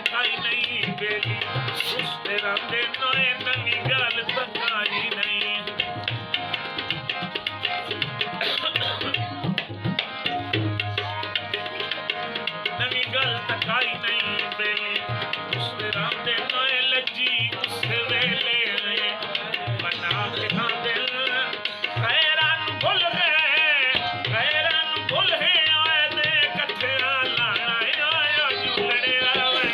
तकाई नहीं बेली उस तेरा दे नोए नवी गल तकाई नहीं नवी गल तकाई नहीं बेली उस तेरा दे नोए लजी उस वेले बना के ना दिल गैरान भूल गए गैरान भूल है आए दे कठिया लाना आया जुलड़े आवे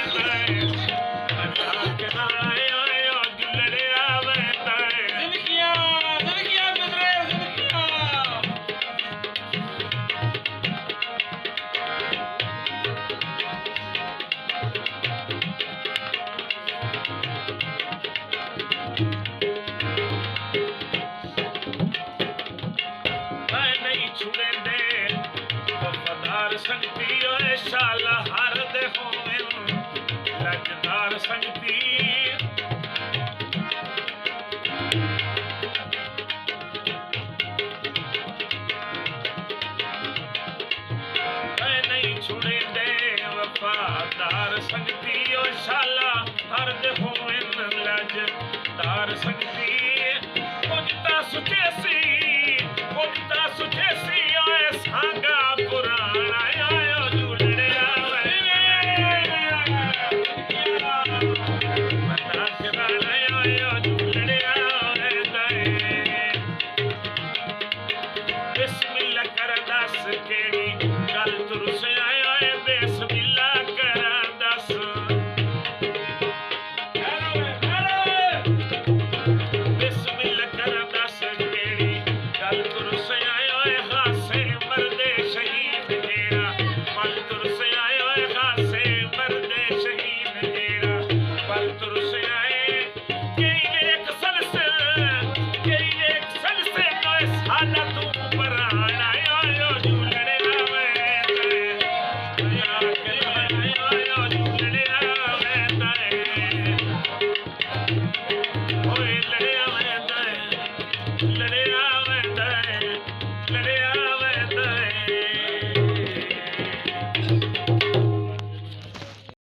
बना के ना आया जुलड़े आवे जिंदगियां गुजरे जिंदगियां छुड़े दे वफादार संगती ओए शाला हर दे होवे लजदार संगती नहीं छुड़े दे वफादार संगती ओ शाला